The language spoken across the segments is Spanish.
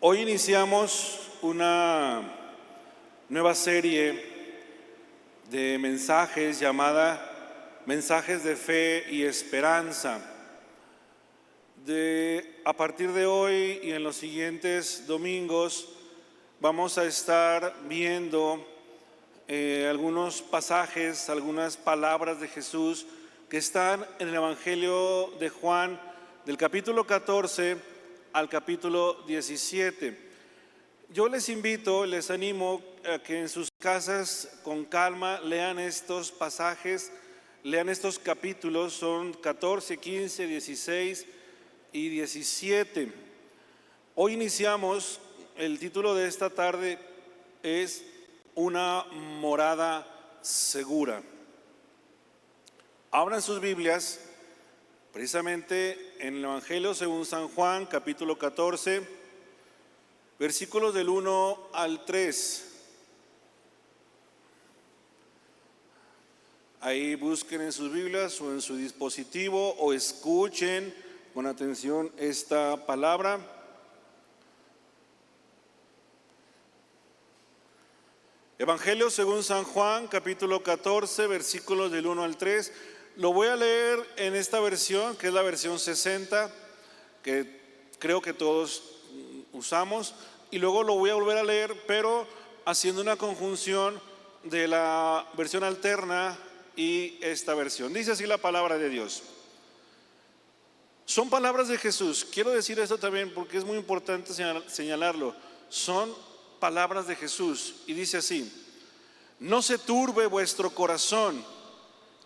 Hoy iniciamos una nueva serie de mensajes llamada Mensajes de Fe y Esperanza. A partir de hoy y en los siguientes domingos vamos a estar viendo algunos pasajes, algunas palabras de Jesús que están en el Evangelio de Juan del capítulo 14 al capítulo 17. Yo les invito, les animo a que en sus casas con calma lean estos pasajes, lean estos capítulos, son 14, 15, 16 y 17. Hoy iniciamos, el título de esta tarde es Una morada segura. Abran sus Biblias precisamente en el Evangelio según San Juan, capítulo 14, versículos del 1 al 3. Ahí busquen en sus Biblias o en su dispositivo o escuchen con atención esta palabra. Evangelio según San Juan, capítulo 14, versículos del 1 al 3. Lo voy a leer en esta versión, que es la versión 60, que creo que todos usamos, y luego lo voy a volver a leer, pero haciendo una conjunción de la versión alterna y esta versión. Dice así la palabra de Dios. Son palabras de Jesús. Quiero decir esto también porque es muy importante señalarlo. Son palabras de Jesús y dice así: no se turbe vuestro corazón.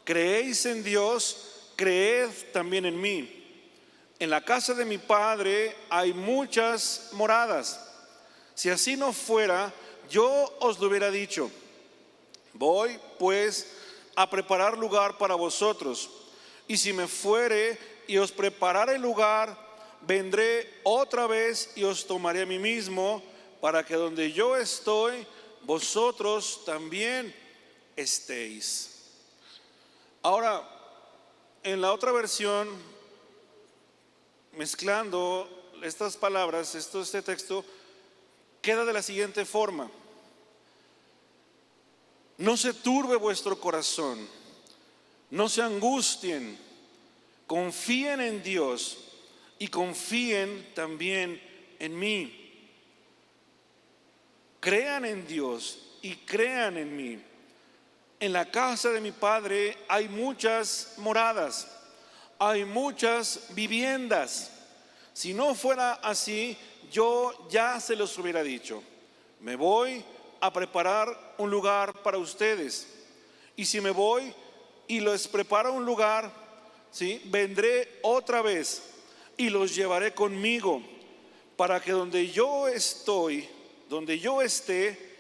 Creéis en Dios, creed también en mí. En la casa de mi Padre hay muchas moradas. Si así no fuera, yo os lo hubiera dicho. Voy pues a preparar lugar para vosotros. Y si me fuere y os preparare el lugar, vendré otra vez y os tomaré a mí mismo, para que donde yo estoy, vosotros también estéis. Ahora, en la otra versión, mezclando estas palabras, este texto, queda de la siguiente forma: no se turbe vuestro corazón, no se angustien, confíen en Dios y confíen también en mí. Crean en Dios y crean en mí. En la casa de mi Padre hay muchas moradas, hay muchas viviendas. Si no fuera así, yo ya se los hubiera dicho. Me voy a preparar un lugar para ustedes. Y si me voy y les preparo un lugar, ¿sí?, vendré otra vez y los llevaré conmigo, para que donde yo estoy, donde yo esté,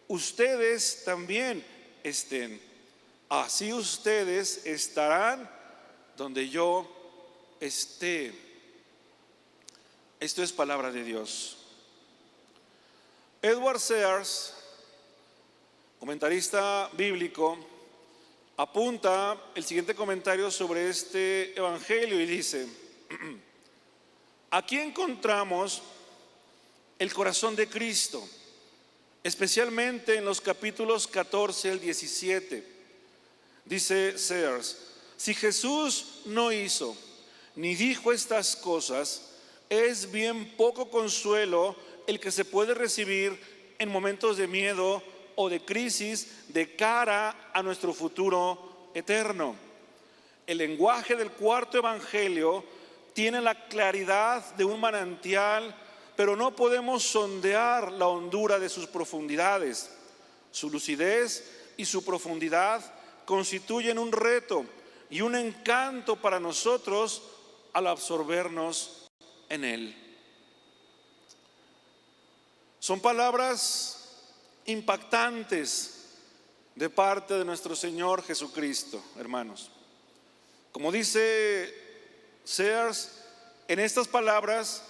ustedes también estén. Así ustedes estarán donde yo esté. Esto es palabra de Dios. Edward Sears, comentarista bíblico, apunta el siguiente comentario sobre este evangelio y dice: aquí encontramos el corazón de Cristo, especialmente en los capítulos 14 al 17. Dice Sears: si Jesús no hizo ni dijo estas cosas, es bien poco consuelo el que se puede recibir en momentos de miedo o de crisis de cara a nuestro futuro eterno. El lenguaje del cuarto evangelio tiene la claridad de un manantial, pero no podemos sondear la hondura de sus profundidades. Su lucidez y su profundidad constituyen un reto y un encanto para nosotros al absorbernos en él. Son palabras impactantes de parte de nuestro Señor Jesucristo, hermanos. Como dice Sears, en estas palabras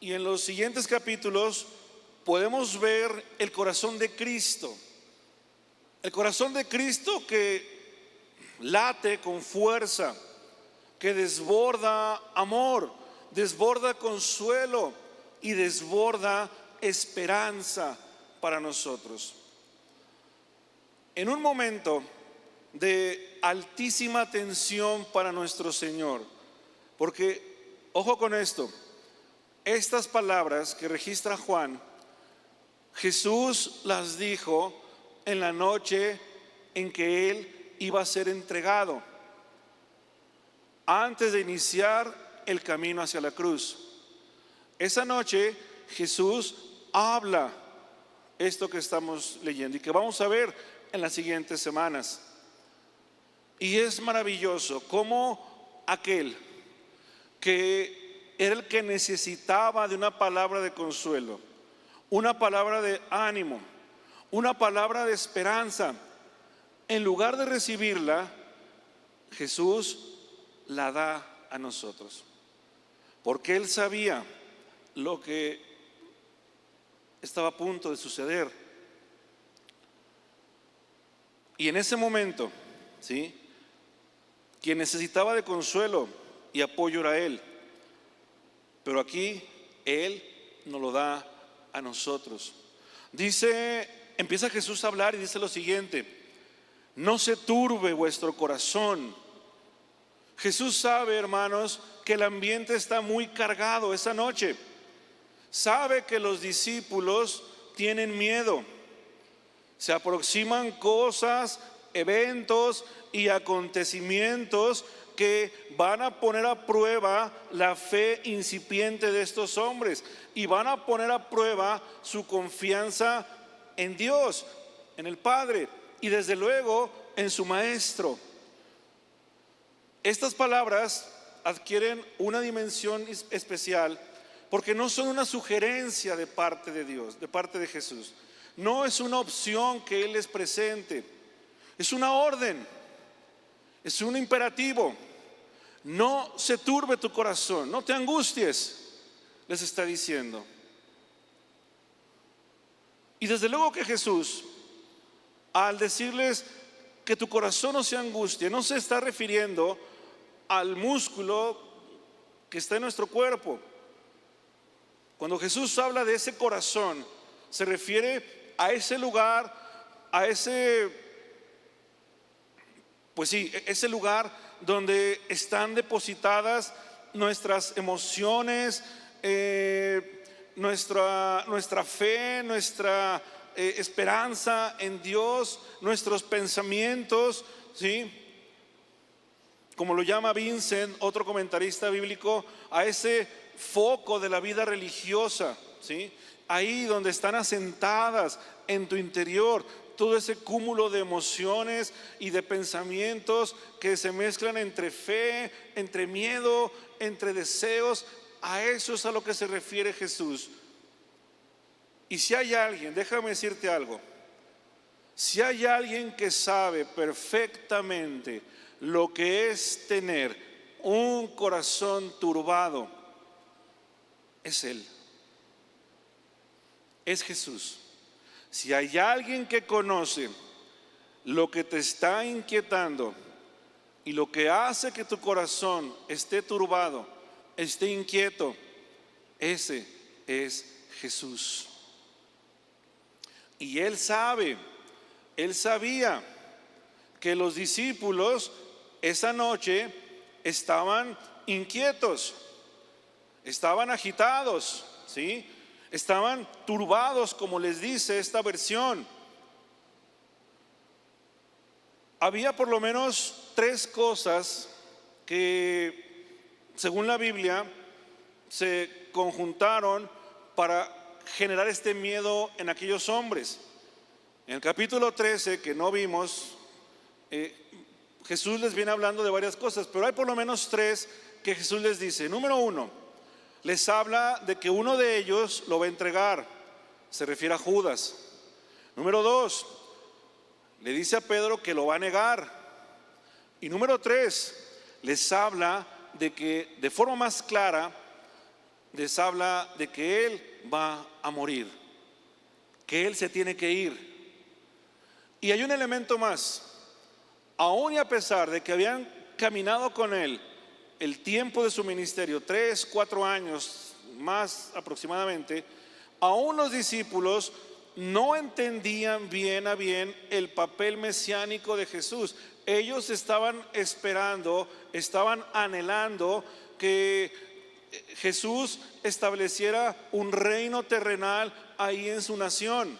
y en los siguientes capítulos podemos ver el corazón de Cristo. El corazón de Cristo que late con fuerza, que desborda amor, desborda consuelo y desborda esperanza para nosotros. En un momento de altísima tensión para nuestro Señor, porque, ojo con esto, estas palabras que registra Juan, Jesús las dijo en la noche en que Él iba a ser entregado, antes de iniciar el camino hacia la cruz. Esa noche Jesús habla esto que estamos leyendo y que vamos a ver en las siguientes semanas. Y es maravilloso cómo aquel que era el que necesitaba de una palabra de consuelo, una palabra de ánimo, una palabra de esperanza, en lugar de recibirla, Jesús la da a nosotros, porque Él sabía lo que estaba a punto de suceder. Y en ese momento, ¿sí?, quien necesitaba de consuelo y apoyo era Él, pero aquí Él nos lo da a nosotros. Empieza Jesús a hablar y dice lo siguiente: no se turbe vuestro corazón. Jesús sabe, hermanos, que el ambiente está muy cargado esa noche. Sabe que los discípulos tienen miedo. Se aproximan cosas, eventos y acontecimientos que van a poner a prueba la fe incipiente de estos hombres y van a poner a prueba su confianza en Dios, en el Padre y desde luego en su Maestro. Estas palabras adquieren una dimensión especial porque no son una sugerencia de parte de Dios, de parte de Jesús. No es una opción que Él les presente, es una orden, es un imperativo. No se turbe tu corazón, no te angusties, les está diciendo. Y desde luego que Jesús, al decirles que tu corazón no se angustie, no se está refiriendo al músculo que está en nuestro cuerpo. Cuando Jesús habla de ese corazón, se refiere a ese lugar, a ese, pues sí, ese lugar donde están depositadas nuestras emociones, nuestra fe, nuestra esperanza en Dios, nuestros pensamientos, ¿sí? Como lo llama Vincent, otro comentarista bíblico, a ese foco de la vida religiosa, ¿sí? Ahí donde están asentadas en tu interior todo ese cúmulo de emociones y de pensamientos que se mezclan entre fe, entre miedo, entre deseos. A eso es a lo que se refiere Jesús. Y si hay alguien, déjame decirte algo, si hay alguien que sabe perfectamente lo que es tener un corazón turbado, es Él, es Jesús. Si hay alguien que conoce lo que te está inquietando y lo que hace que tu corazón esté turbado, esté inquieto, ese es Jesús. Y Él sabía que los discípulos esa noche estaban inquietos, estaban agitados, ¿sí? Estaban turbados, como les dice esta versión. Había por lo menos 3 cosas que, según la Biblia, se conjuntaron para generar este miedo en aquellos hombres. En el capítulo 13, que no vimos, Jesús les viene hablando de varias cosas, pero hay por lo menos 3 que Jesús les dice. Número 1, les habla de que uno de ellos lo va a entregar, se refiere a Judas. Número 2, le dice a Pedro que lo va a negar. Y número 3, les habla de que de forma más clara, les habla de que Él va a morir, que Él se tiene que ir. Y hay un elemento más. Aún y a pesar de que habían caminado con Él el tiempo de su ministerio, 3, 4 años, más aproximadamente, aún los discípulos no entendían bien a bien el papel mesiánico de Jesús. Ellos estaban esperando, estaban anhelando que Jesús estableciera un reino terrenal ahí en su nación,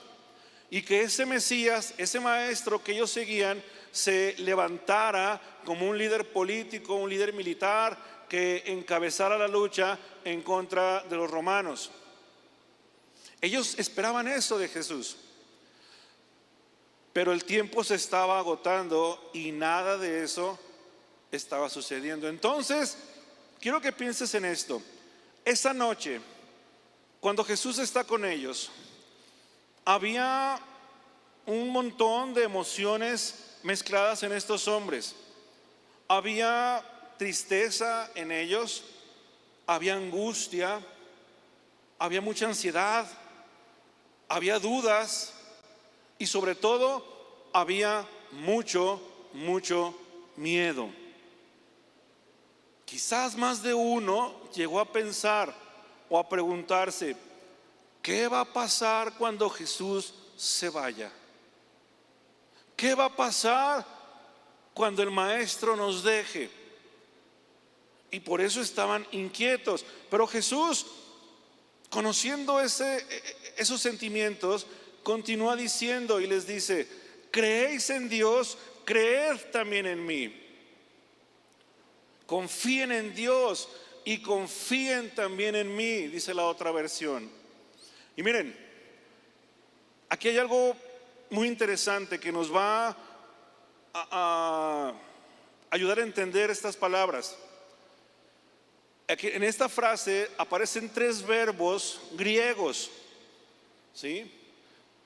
y que ese Mesías, ese maestro que ellos seguían, se levantara como un líder político, un líder militar, que encabezara la lucha en contra de los romanos. Ellos esperaban eso de Jesús, pero el tiempo se estaba agotando y nada de eso estaba sucediendo. Entonces, quiero que pienses en esto. Esa noche, cuando Jesús está con ellos, había un montón de emociones mezcladas en estos hombres. Había tristeza en ellos, había angustia, había mucha ansiedad, había dudas y sobre todo había mucho miedo. Quizás más de uno llegó a pensar o a preguntarse: ¿qué va a pasar cuando Jesús se vaya? ¿Qué va a pasar cuando el Maestro nos deje? Y por eso estaban inquietos. Pero Jesús, conociendo esos sentimientos, continúa diciendo y les dice: creéis en Dios, creed también en mí. Confíen en Dios y confíen también en mí, dice la otra versión. Y miren, aquí hay algo muy interesante que nos va a ayudar a entender estas palabras. Aquí, en esta frase aparecen 3 verbos griegos, ¿sí?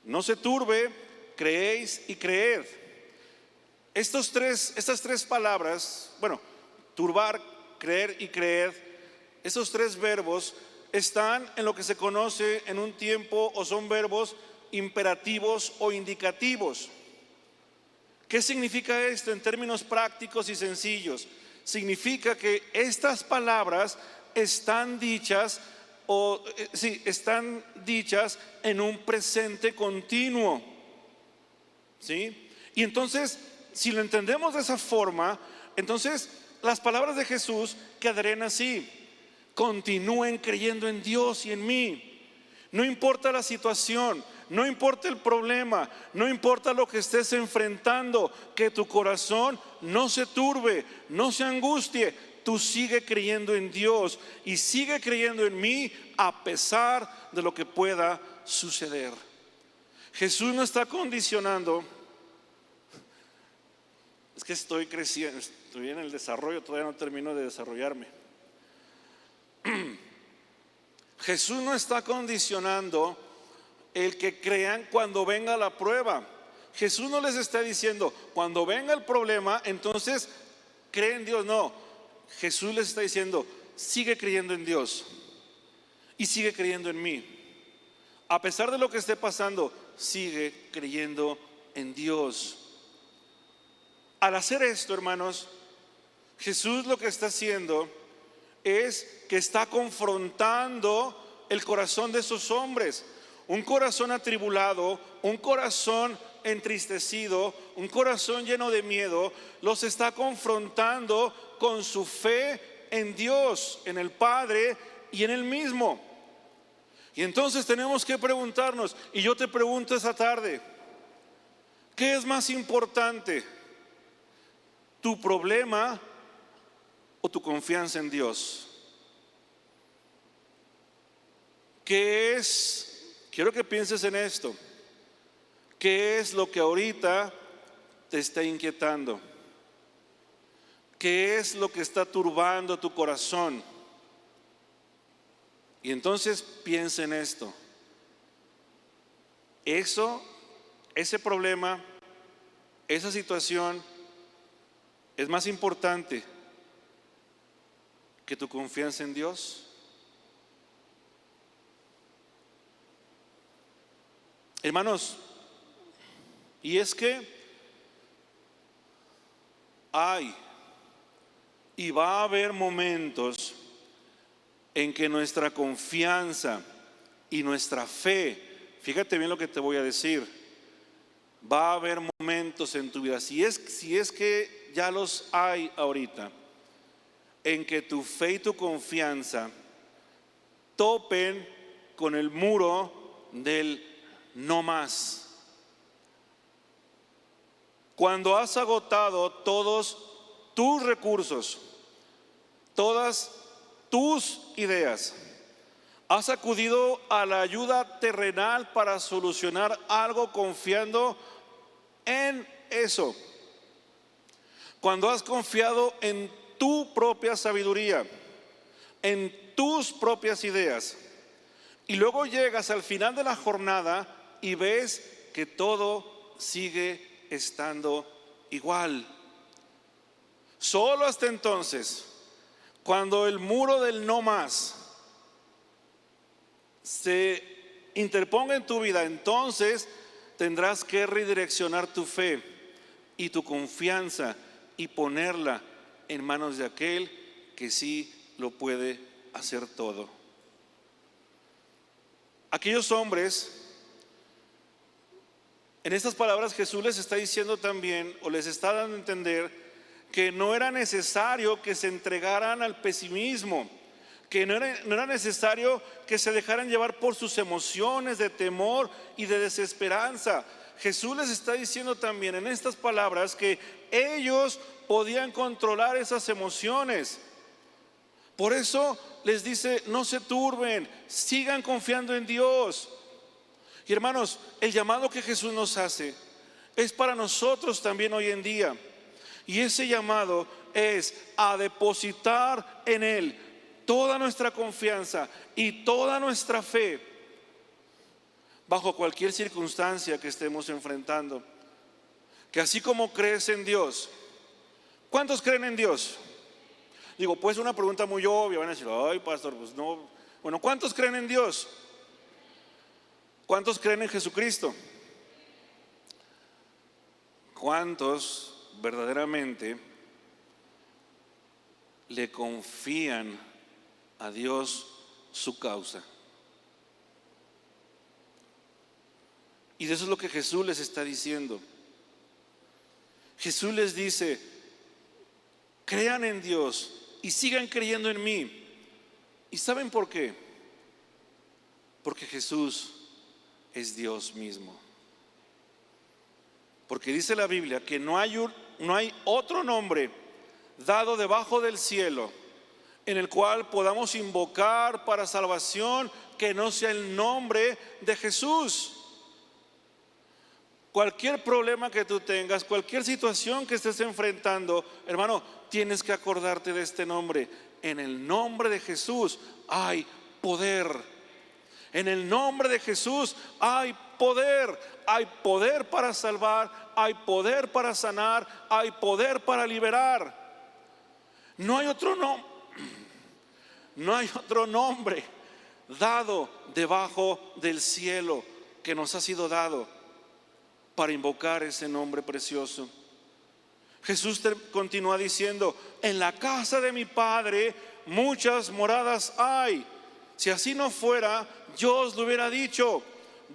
No se turbe, creéis y creed. Estas tres palabras, bueno, turbar, creer y creed, esos 3 verbos están en lo que se conoce en un tiempo, o son verbos imperativos o indicativos. ¿Qué significa esto en términos prácticos y sencillos? Significa que estas palabras están dichas están dichas en un presente continuo, ¿sí? Y entonces, si lo entendemos de esa forma, entonces las palabras de Jesús quedarían así: continúen creyendo en Dios y en mí. No importa la situación, no importa el problema, no importa lo que estés enfrentando, que tu corazón no se turbe, no se angustie. Tú sigue creyendo en Dios y sigue creyendo en mí a pesar de lo que pueda suceder. Jesús no está condicionando. Es que estoy creciendo, estoy en el desarrollo, todavía no termino de desarrollarme. Jesús no está condicionando el que crean cuando venga la prueba. Jesús no les está diciendo: cuando venga el problema, entonces cree en Dios. No, Jesús les está diciendo: sigue creyendo en Dios y sigue creyendo en mí. A pesar de lo que esté pasando, sigue creyendo en Dios. Al hacer esto, hermanos, Jesús lo que está haciendo es que está confrontando el corazón de esos hombres. Un corazón atribulado, un corazón entristecido, un corazón lleno de miedo, los está confrontando con su fe en Dios, en el Padre y en Él mismo. Y entonces tenemos que preguntarnos, y yo te pregunto esta tarde: ¿qué es más importante? ¿Tu problema o tu confianza en Dios? ¿Qué es? Quiero que pienses en esto. ¿Qué es lo que ahorita te está inquietando? ¿Qué es lo que está turbando tu corazón? Y entonces piensa en esto. Ese problema, esa situación es más importante que tu confianza en Dios. Hermanos, y es que hay y va a haber momentos en que nuestra confianza y nuestra fe, fíjate bien lo que te voy a decir, va a haber momentos en tu vida, si es que ya los hay ahorita, en que tu fe y tu confianza topen con el muro del no más. Cuando has agotado todos tus recursos, todas tus ideas, has acudido a la ayuda terrenal para solucionar algo confiando en eso. Cuando has confiado en tu propia sabiduría, en tus propias ideas, y luego llegas al final de la jornada y ves que todo sigue estando igual. Solo hasta entonces, cuando el muro del no más se interponga en tu vida, entonces tendrás que redireccionar tu fe y tu confianza y ponerla en manos de aquel que sí lo puede hacer todo. Aquellos hombres, en estas palabras Jesús les está diciendo también, o les está dando a entender, que no era necesario que se entregaran al pesimismo, que no era necesario que se dejaran llevar por sus emociones de temor y de desesperanza. Jesús les está diciendo también en estas palabras que ellos podían controlar esas emociones. Por eso les dice: no se turben, sigan confiando en Dios. Y hermanos, el llamado que Jesús nos hace es para nosotros también hoy en día. Y ese llamado es a depositar en Él toda nuestra confianza y toda nuestra fe bajo cualquier circunstancia que estemos enfrentando. Que así como crees en Dios, ¿cuántos creen en Dios? Digo, pues una pregunta muy obvia, van a decir: ay, pastor, pues no. Bueno, ¿cuántos creen en Dios? ¿Cuántos creen en Jesucristo? ¿Cuántos verdaderamente le confían a Dios su causa? Y de eso es lo que Jesús les está diciendo. Jesús les dice: crean en Dios y sigan creyendo en mí. ¿Y saben por qué? Porque Jesús es Dios mismo. Porque dice la Biblia que no hay otro nombre dado debajo del cielo en el cual podamos invocar para salvación que no sea el nombre de Jesús. Cualquier problema que tú tengas, cualquier situación que estés enfrentando, hermano, tienes que acordarte de este nombre. En el nombre de Jesús hay poder. En el nombre de Jesús hay poder. Hay poder para salvar, hay poder para sanar, hay poder para liberar. No hay otro nombre dado debajo del cielo que nos ha sido dado para invocar ese nombre precioso. Jesús continúa diciendo: en la casa de mi Padre muchas moradas hay. Si así no fuera, yo os lo hubiera dicho.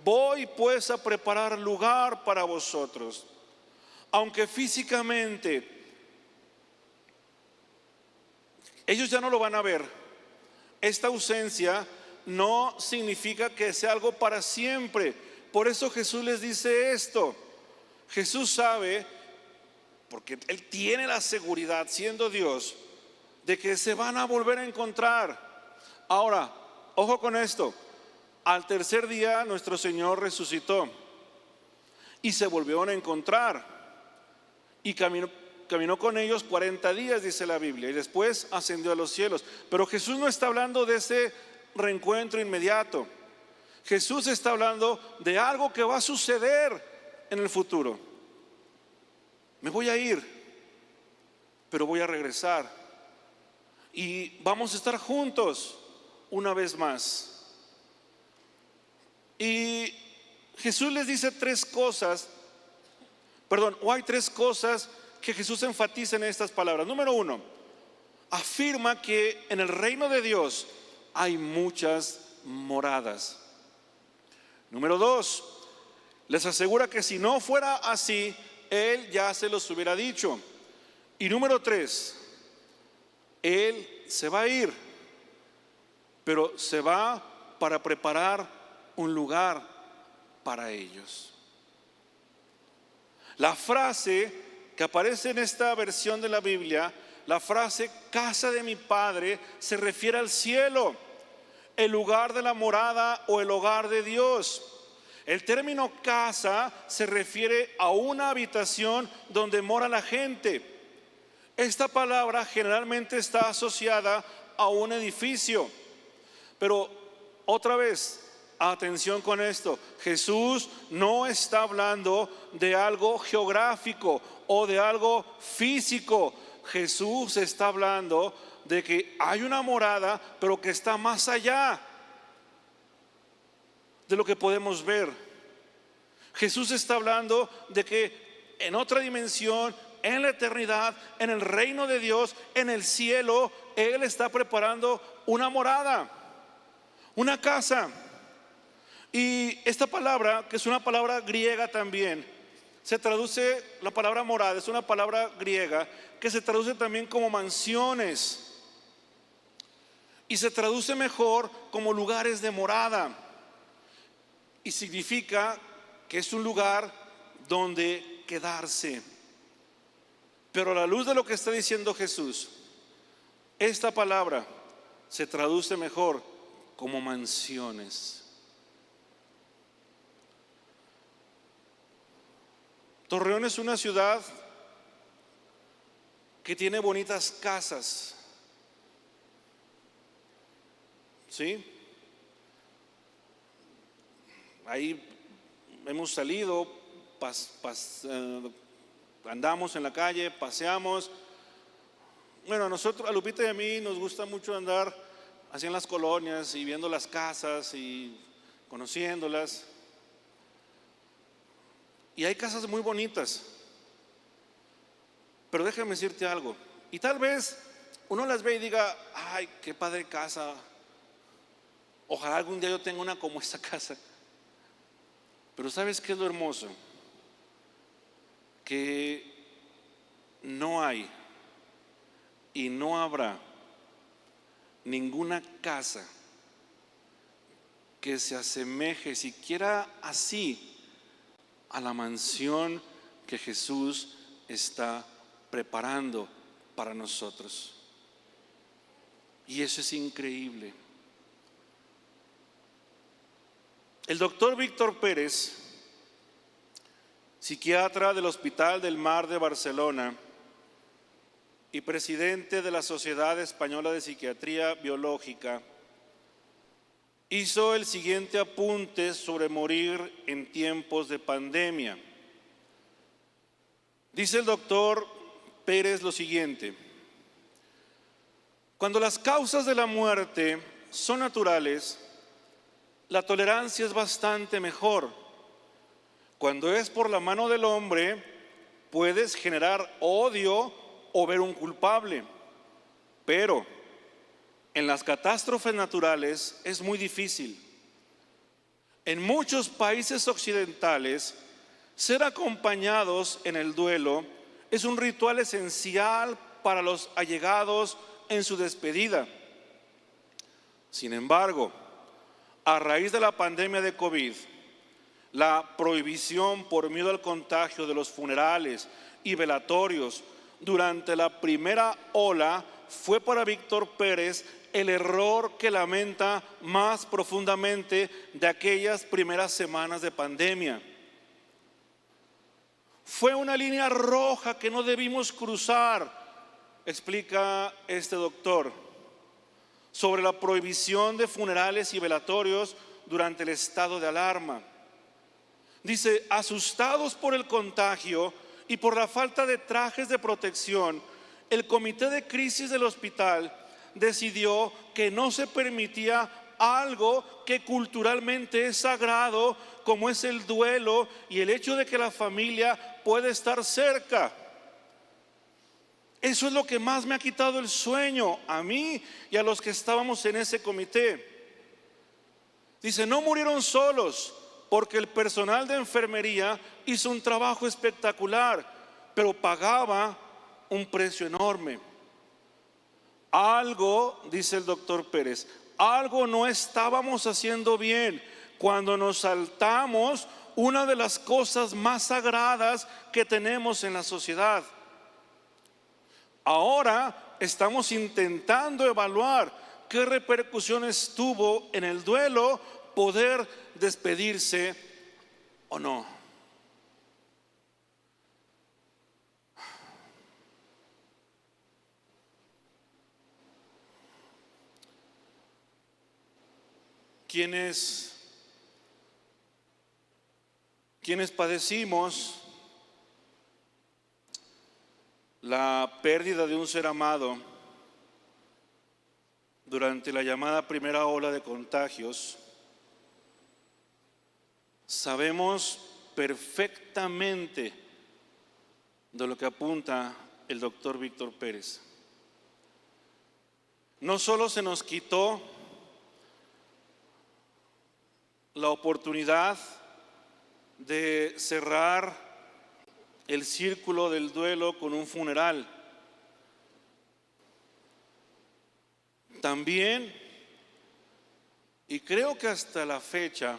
Voy pues a preparar lugar para vosotros. Aunque físicamente ellos ya no lo van a ver, esta ausencia no significa que sea algo para siempre. Por eso Jesús les dice esto. Jesús sabe, porque Él tiene la seguridad, siendo Dios, de que se van a volver a encontrar. Ahora, ojo con esto: al tercer día nuestro Señor resucitó y se volvieron a encontrar, y caminó con ellos 40 días, dice la Biblia, y después ascendió a los cielos. Pero Jesús no está hablando de ese reencuentro inmediato. Jesús está hablando de algo que va a suceder en el futuro. Me voy a ir, pero voy a regresar y vamos a estar juntos una vez más. Y Jesús les dice hay tres cosas que Jesús enfatiza en estas palabras. Número uno, afirma que en el reino de Dios hay muchas moradas. Número 2, les asegura que si no fuera así, Él ya se los hubiera dicho. Y número 3, Él se va a ir, pero se va para preparar un lugar para ellos. La frase que aparece en esta versión de la Biblia, la frase casa de mi Padre, se refiere al cielo, el lugar de la morada o el hogar de Dios. El término casa se refiere a una habitación donde mora la gente. Esta palabra generalmente está asociada a un edificio. Pero otra vez, atención con esto, Jesús no está hablando de algo geográfico o de algo físico. Jesús está hablando de que hay una morada, pero que está más allá de lo que podemos ver. Jesús está hablando de que en otra dimensión, en la eternidad, en el reino de Dios, en el cielo, Él está preparando una morada, una casa. Y esta palabra, que es una palabra griega también, se traduce, la palabra morada es una palabra griega que se traduce también como mansiones y se traduce mejor como lugares de morada, y significa que es un lugar donde quedarse. Pero a la luz de lo que está diciendo Jesús, esta palabra se traduce mejor como mansiones. Torreón es una ciudad que tiene bonitas casas, ¿sí? Ahí hemos salido, andamos en la calle, paseamos. Bueno, a Lupita y a mí nos gusta mucho andar así en las colonias y viendo las casas y conociéndolas. Y hay casas muy bonitas. Pero déjame decirte algo. Y tal vez uno las ve y diga, ay, qué padre casa. Ojalá algún día yo tenga una como esta casa. Pero ¿sabes qué es lo hermoso? Que no hay y no habrá ninguna casa que se asemeje siquiera así a la mansión que Jesús está preparando para nosotros. Y eso es increíble. El doctor Víctor Pérez, psiquiatra del Hospital del Mar de Barcelona y presidente de la Sociedad Española de Psiquiatría Biológica, hizo el siguiente apunte sobre morir en tiempos de pandemia. Dice el doctor Pérez lo siguiente: cuando las causas de la muerte son naturales, la tolerancia es bastante mejor. Cuando es por la mano del hombre, puedes generar odio o ver un culpable. Pero en las catástrofes naturales es muy difícil. En muchos países occidentales, ser acompañados en el duelo es un ritual esencial para los allegados en su despedida. Sin embargo, a raíz de la pandemia de COVID, la prohibición por miedo al contagio de los funerales y velatorios durante la primera ola fue para Víctor Pérez el error que lamenta más profundamente de aquellas primeras semanas de pandemia. Fue una línea roja que no debimos cruzar, explica este doctor, sobre la prohibición de funerales y velatorios durante el estado de alarma. Dice, asustados por el contagio y por la falta de trajes de protección, el comité de crisis del hospital decidió que no se permitía algo que culturalmente es sagrado, como es el duelo y el hecho de que la familia puede estar cerca. Eso es lo que más me ha quitado el sueño a mí y a los que estábamos en ese comité. Dice, no murieron solos, porque el personal de enfermería hizo un trabajo espectacular, pero pagaba un precio enorme. Algo, dice el doctor Pérez, algo no estábamos haciendo bien cuando nos saltamos una de las cosas más sagradas que tenemos en la sociedad. Ahora estamos intentando evaluar qué repercusiones tuvo en el duelo poder despedirse o no. Quienes padecimos la pérdida de un ser amado durante la llamada primera ola de contagios, sabemos perfectamente de lo que apunta el doctor Víctor Pérez. No solo se nos quitó la oportunidad de cerrar el círculo del duelo con un funeral, también, y creo que hasta la fecha,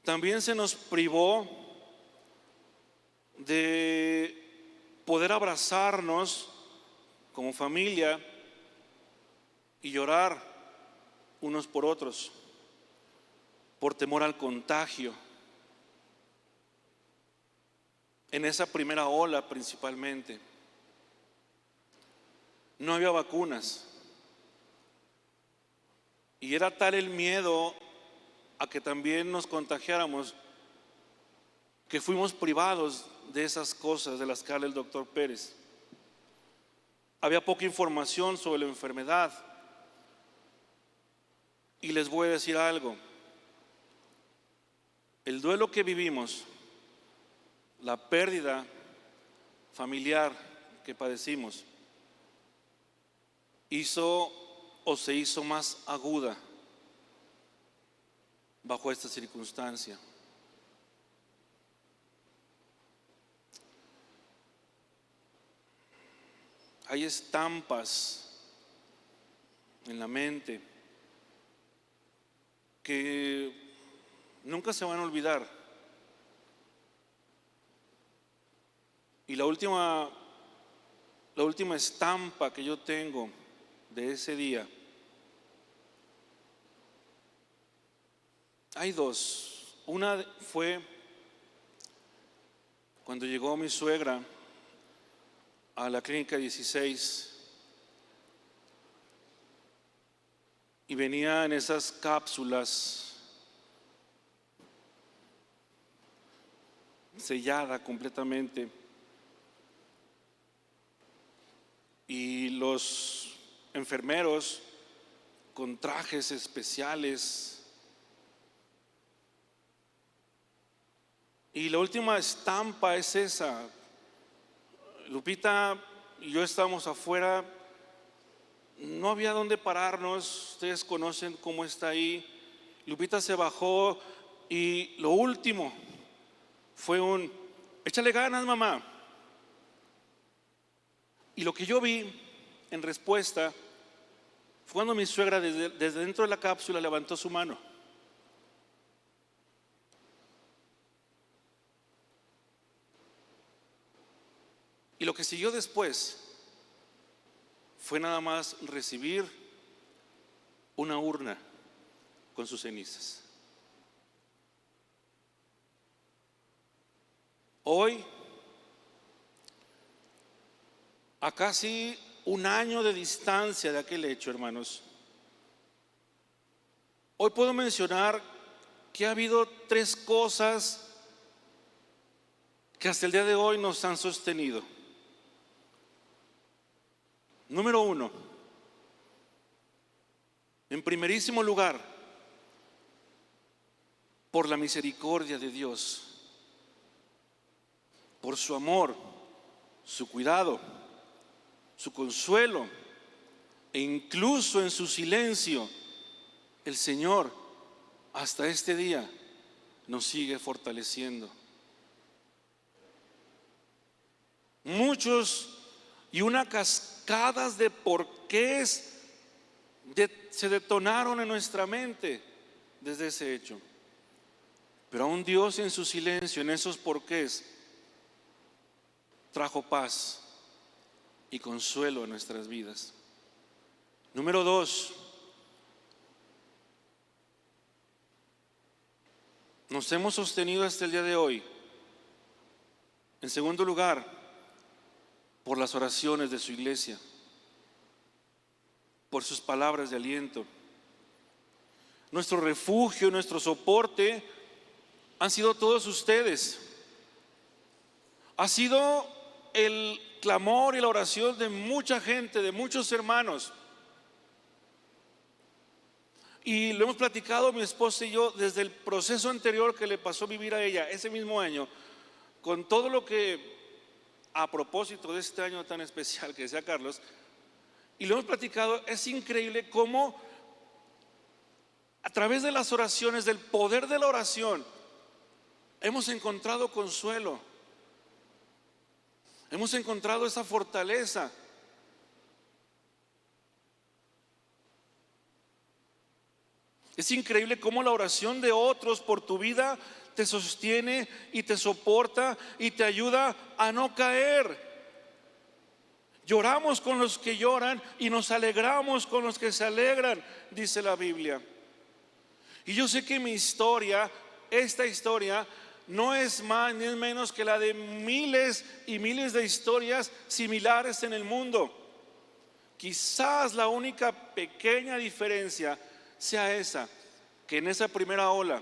también se nos privó de poder abrazarnos como familia y llorar unos por otros, por temor al contagio. En esa primera ola principalmente, no había vacunas. Y era tal el miedo a que también nos contagiáramos que fuimos privados de esas cosas de las que habla el doctor Pérez. Había poca información sobre la enfermedad. Y les voy a decir algo. El duelo que vivimos, la pérdida familiar que padecimos, se hizo más aguda bajo esta circunstancia. Hay estampas en la mente que nunca se van a olvidar. Y la última estampa que yo tengo de ese día, hay dos. Una fue cuando llegó mi suegra a la clínica 16 y venía en esas cápsulas sellada completamente, y los enfermeros con trajes especiales. Y la última estampa es esa. Lupita y yo estábamos afuera, no había dónde pararnos, ustedes conocen cómo está ahí. Lupita se bajó y lo último fue un échale ganas, mamá. Y lo que yo vi en respuesta fue cuando mi suegra desde dentro de la cápsula levantó su mano. Y lo que siguió después fue nada más recibir una urna con sus cenizas. Hoy, a casi un año de distancia de aquel hecho, hermanos, hoy puedo mencionar que ha habido tres cosas que hasta el día de hoy nos han sostenido. Número uno, en primerísimo lugar, por la misericordia de Dios, por su amor, su cuidado su consuelo, e incluso en su silencio, el Señor hasta este día nos sigue fortaleciendo. Muchos y una cascada de porqués se detonaron en nuestra mente desde ese hecho. Pero aún Dios en su silencio, en esos porqués, trajo paz y consuelo en nuestras vidas. Número 2, nos hemos sostenido hasta el día de hoy. En segundo lugar, por las oraciones de su iglesia, por sus palabras de aliento. Nuestro refugio, nuestro soporte han sido todos ustedes. Ha sido el clamor y la oración de mucha gente, de muchos hermanos. Y lo hemos platicado mi esposa y yo desde el proceso anterior que le pasó a vivir a ella ese mismo año, con todo lo que, a propósito de este año tan especial que decía Carlos, y lo hemos platicado. Es increíble cómo a través de las oraciones, del poder de la oración, hemos encontrado consuelo, hemos encontrado esa fortaleza. Es increíble cómo la oración de otros por tu vida te sostiene y te soporta y te ayuda a no caer. Lloramos con los que lloran y nos alegramos con los que se alegran, dice la Biblia. Y yo sé que mi historia, esta historia, no es más ni es menos que la de miles y miles de historias similares en el mundo. Quizás la única pequeña diferencia sea esa, que en esa primera ola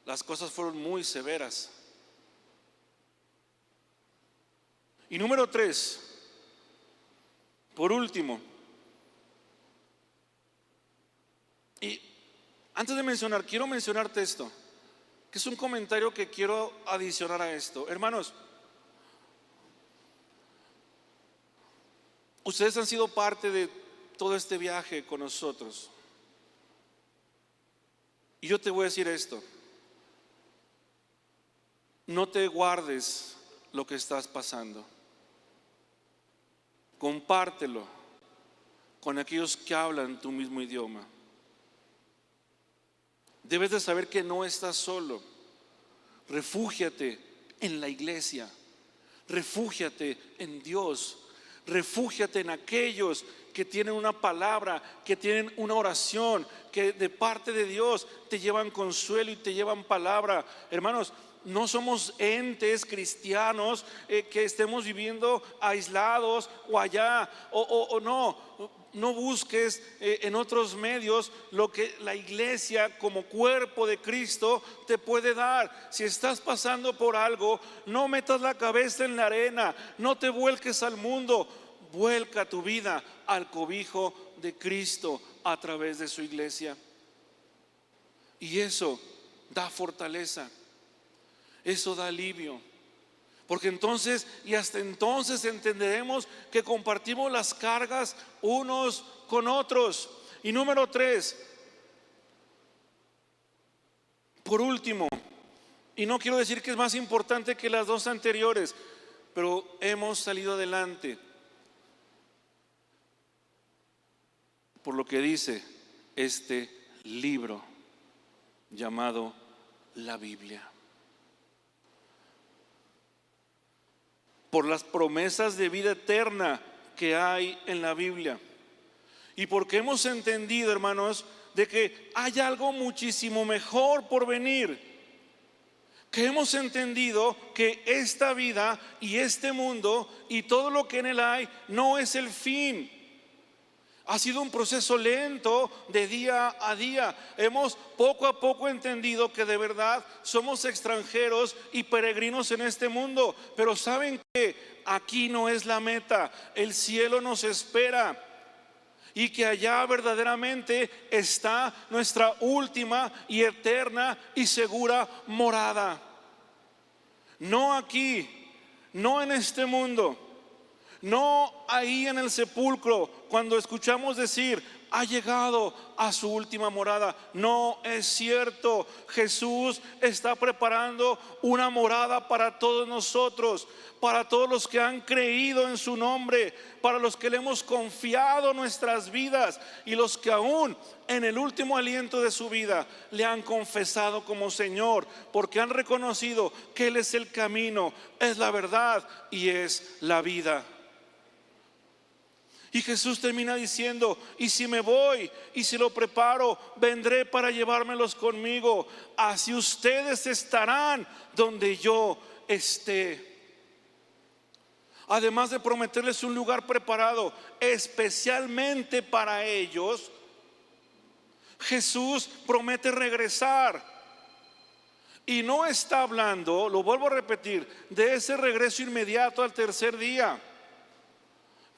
las cosas fueron muy severas. Y número 3, por último, y antes de mencionar, quiero mencionarte esto, que es un comentario que quiero adicionar a esto. Hermanos, ustedes han sido parte de todo este viaje con nosotros. Y yo te voy a decir esto: no te guardes lo que estás pasando. Compártelo con aquellos que hablan tu mismo idioma. Debes de saber que no estás solo. Refúgiate en la iglesia. Refúgiate en Dios. Refúgiate en aquellos que tienen una palabra, que tienen una oración, que de parte de Dios te llevan consuelo y te llevan palabra. Hermanos, no somos entes cristianos que estemos viviendo aislados o allá, o no busques en otros medios lo que la iglesia como cuerpo de Cristo te puede dar. Si estás pasando por algo, no metas la cabeza en la arena, no te vuelques al mundo, vuelca tu vida al cobijo de Cristo a través de su iglesia. Y eso da fortaleza, eso da alivio, porque entonces y hasta entonces entenderemos que compartimos las cargas unos con otros. Y número 3, por último, y no quiero decir que es más importante que las dos anteriores, pero hemos salido adelante por lo que dice este libro llamado la Biblia. Por las promesas de vida eterna que hay en la Biblia. Y porque hemos entendido, hermanos, de que hay algo muchísimo mejor por venir. Que hemos entendido que esta vida y este mundo y todo lo que en él hay no es el fin. Ha sido un proceso lento de día a día. Hemos poco a poco entendido que de verdad somos extranjeros y peregrinos en este mundo. Pero saben que aquí no es la meta. El cielo nos espera. Y que allá verdaderamente está nuestra última y eterna y segura morada. No aquí, no en este mundo, No ahí en el sepulcro, cuando escuchamos decir, ha llegado a su última morada. No es cierto. Jesús está preparando una morada para todos nosotros, para todos los que han creído en su nombre, para los que le hemos confiado nuestras vidas y los que aún en el último aliento de su vida le han confesado como Señor, porque han reconocido que Él es el camino, es la verdad y es la vida. Y Jesús termina diciendo, y si me voy y si lo preparo, vendré para llevármelos conmigo. Así ustedes estarán donde yo esté. Además de prometerles un lugar preparado especialmente para ellos, Jesús promete regresar. Y no está hablando, lo vuelvo a repetir, de ese regreso inmediato al tercer día.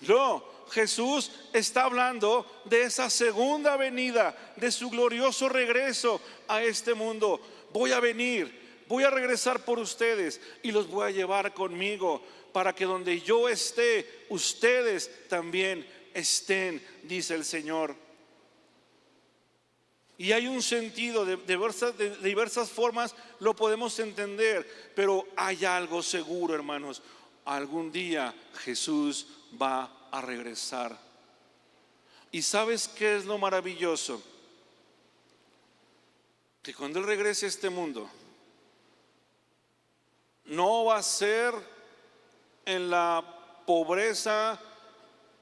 No, Jesús está hablando de esa segunda venida, de su glorioso regreso a este mundo. Voy a venir, voy a regresar por ustedes y los voy a llevar conmigo para que donde yo esté, ustedes también estén, dice el Señor. Y hay un sentido, de diversas formas lo podemos entender, pero hay algo seguro, hermanos. Algún día Jesús va a regresar. ¿Y sabes qué es lo maravilloso? Que cuando Él regrese a este mundo, no va a ser en la pobreza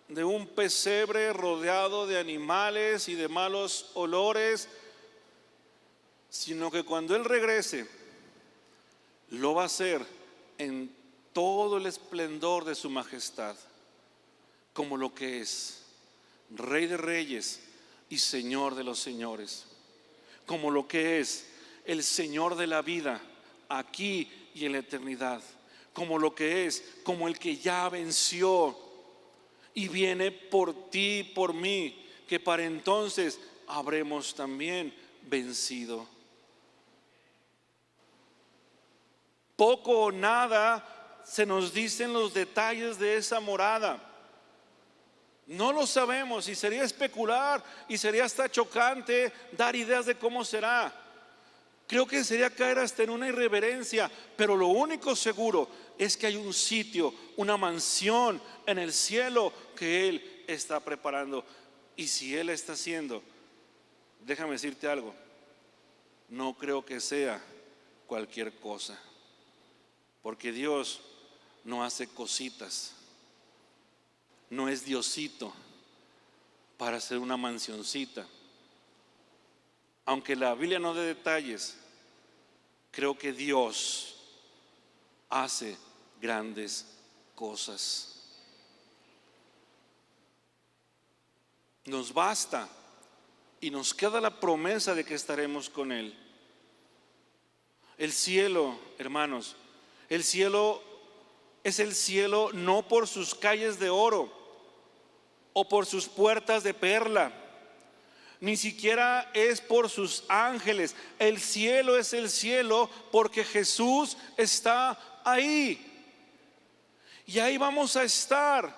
de un pesebre rodeado de animales y de malos olores, sino que cuando Él regrese, lo va a hacer en todo el esplendor de su majestad, como lo que es Rey de Reyes y Señor de los Señores, como lo que es el Señor de la vida aquí y en la eternidad, como lo que es, como el que ya venció y viene por ti y por mí, que para entonces habremos también vencido. Poco o nada se nos dicen los detalles de esa morada. No lo sabemos y sería especular y sería hasta chocante dar ideas de cómo será. Creo que sería caer hasta en una irreverencia, pero lo único seguro es que hay un sitio, una mansión en el cielo que Él está preparando. Y si Él está haciendo, déjame decirte algo, no creo que sea cualquier cosa, porque Dios no hace cositas. No es Diosito para hacer una mansioncita. Aunque la Biblia no dé detalles, creo que Dios hace grandes cosas. Nos basta y nos queda la promesa de que estaremos con Él. El cielo, hermanos, el cielo es el cielo no por sus calles de oro o por sus puertas de perla, ni siquiera es por sus ángeles. El cielo es el cielo porque Jesús está ahí. Y ahí vamos a estar.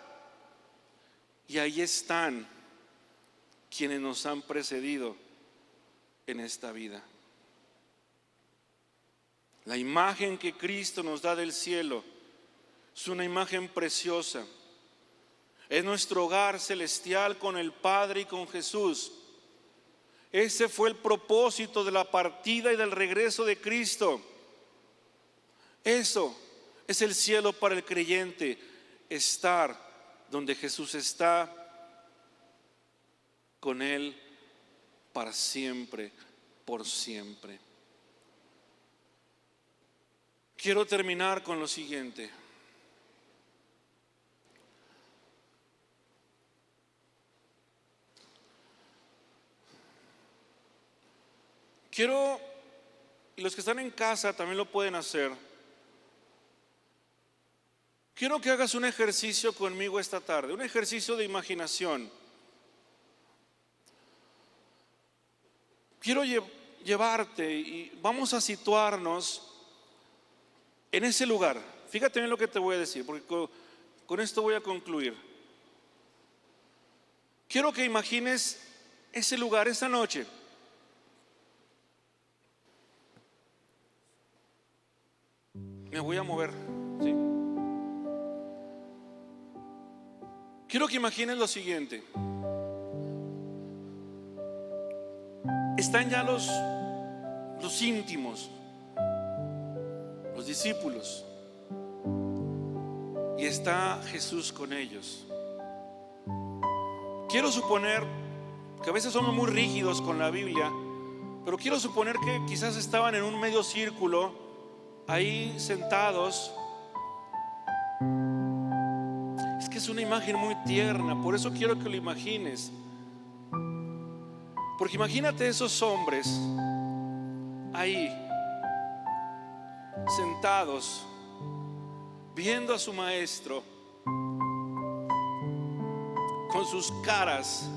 Y ahí están quienes nos han precedido en esta vida. La imagen que Cristo nos da del cielo es una imagen preciosa. Es nuestro hogar celestial con el Padre y con Jesús. Ese fue el propósito de la partida y del regreso de Cristo. Eso es el cielo para el creyente, estar donde Jesús está, con Él para siempre, por siempre. Quiero terminar con lo siguiente. Quiero, y los que están en casa también lo pueden hacer, quiero que hagas un ejercicio conmigo esta tarde, un ejercicio de imaginación. Quiero llevarte y vamos a situarnos en ese lugar. Fíjate bien lo que te voy a decir, porque con esto voy a concluir. Quiero que imagines ese lugar, esa noche. Me voy a mover, ¿sí? Quiero que imagines lo siguiente. Están ya los íntimos, los discípulos, y está Jesús con ellos. Quiero suponer que a veces somos muy rígidos con la Biblia, pero quiero suponer que quizás estaban en un medio círculo, ahí sentados. Es que es una imagen muy tierna, por eso quiero que lo imagines. Porque imagínate esos hombres ahí sentados viendo a su maestro con sus caras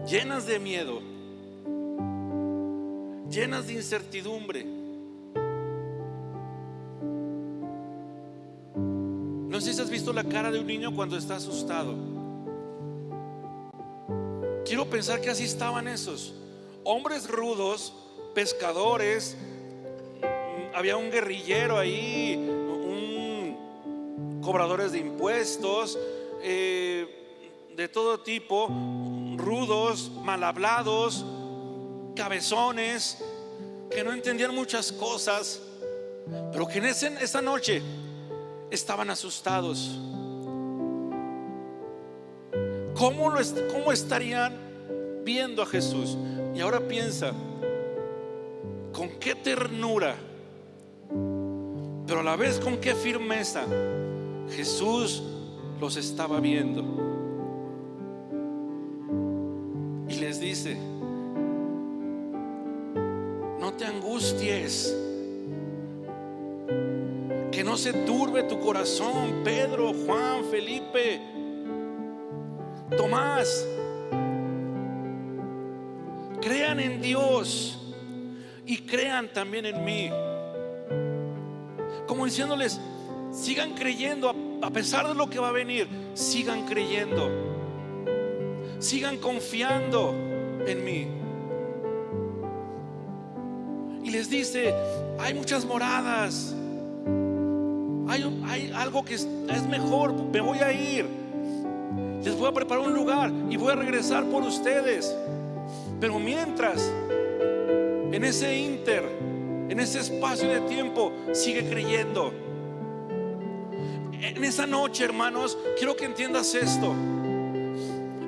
llenas de miedo, llenas de incertidumbre. No sé si has visto la cara de un niño cuando está asustado. Quiero pensar que así estaban esos hombres rudos, pescadores. Había un guerrillero ahí, cobradores de impuestos, de todo tipo, rudos, mal hablados, cabezones, que no entendían muchas cosas, pero que en esa noche estaban asustados. ¿Cómo estarían viendo a Jesús? Y ahora piensa, con qué ternura, pero a la vez con qué firmeza Jesús los estaba viendo. Y les dice: no te angusties, que no se turbe tu corazón. Pedro, Juan, Felipe, Tomás, crean en Dios y crean también en mí. Como diciéndoles, sigan creyendo a pesar de lo que va a venir. Sigan creyendo, sigan confiando en mí. Y les dice: hay muchas moradas, hay algo que es mejor. Me voy a ir, les voy a preparar un lugar y voy a regresar por ustedes. Pero mientras, en ese en ese espacio de tiempo, sigue creyendo. En esa noche, hermanos, quiero que entiendas esto.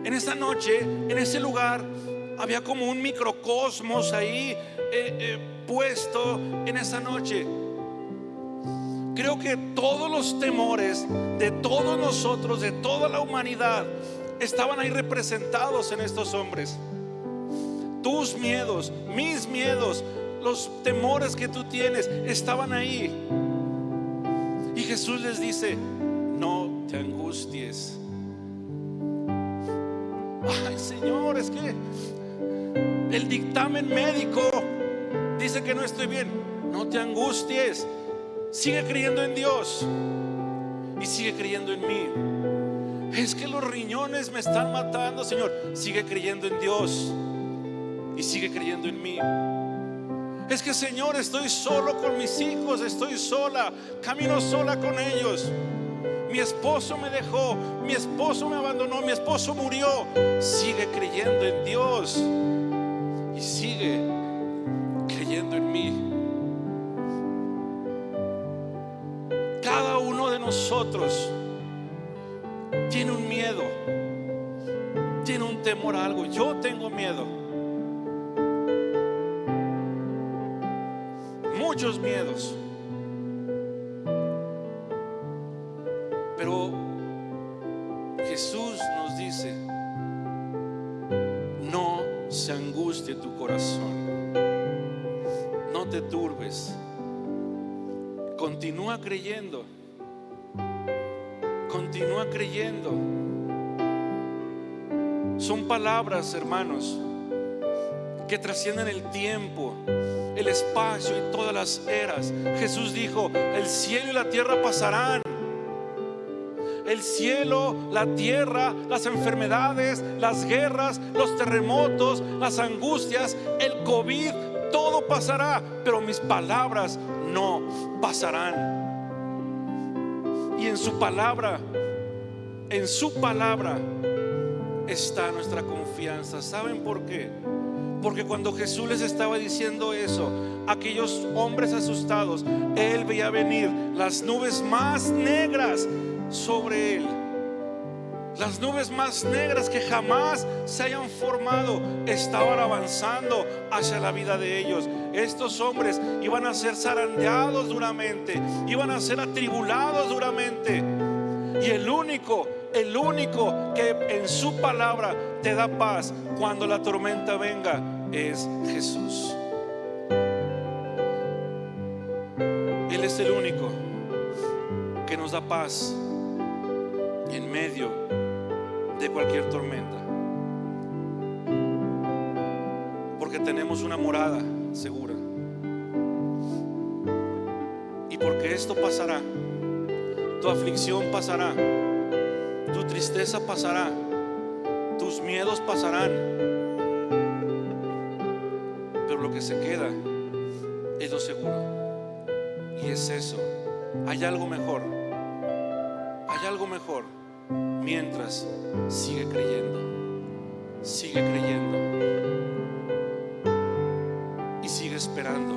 En esa noche, en ese lugar, había como un microcosmos ahí puesto en esa noche. Creo que todos los temores de todos nosotros, de toda la humanidad, estaban ahí representados en estos hombres. Tus miedos, mis miedos, los temores que tú tienes estaban ahí. Y Jesús les dice: no te angusties. Ay, Señor, es que el dictamen médico dice que no estoy bien. No te angusties, sigue creyendo en Dios y sigue creyendo en mí. Es que los riñones me están matando, Señor. Sigue creyendo en Dios y sigue creyendo en mí. Es que, Señor, estoy solo con mis hijos, estoy sola, camino sola con ellos. Mi esposo me dejó, mi esposo me abandonó, mi esposo murió. Sigue creyendo en Dios y sigue creyendo en mí. Cada uno de nosotros tiene un miedo, tiene un temor a algo. Yo tengo miedo, muchos miedos, pero Jesús nos dice: no se angustie tu corazón, no te turbes, continúa creyendo, continúa creyendo. Son palabras, hermanos, que trascienden el tiempo, el espacio y todas las eras. Jesús dijo: el cielo y la tierra pasarán, el cielo, la tierra, las enfermedades, las guerras, los terremotos, las angustias, el COVID, todo pasará, pero mis palabras no pasarán. Y en su palabra está nuestra confianza. ¿Saben por qué? Porque cuando Jesús les estaba diciendo eso, aquellos hombres asustados, Él veía venir las nubes más negras sobre Él. Las nubes más negras que jamás se hayan formado estaban avanzando hacia la vida de ellos. Estos hombres iban a ser zarandeados duramente, iban a ser atribulados duramente. Y el único que en su palabra te da paz cuando la tormenta venga es Jesús. Él es el único que nos da paz en medio de cualquier tormenta, porque tenemos una morada segura. Y porque esto pasará, tu aflicción pasará, tu tristeza pasará, tus miedos pasarán, pero lo que se queda es lo seguro, y es eso. Hay algo mejor, mientras sigue creyendo y sigue esperando.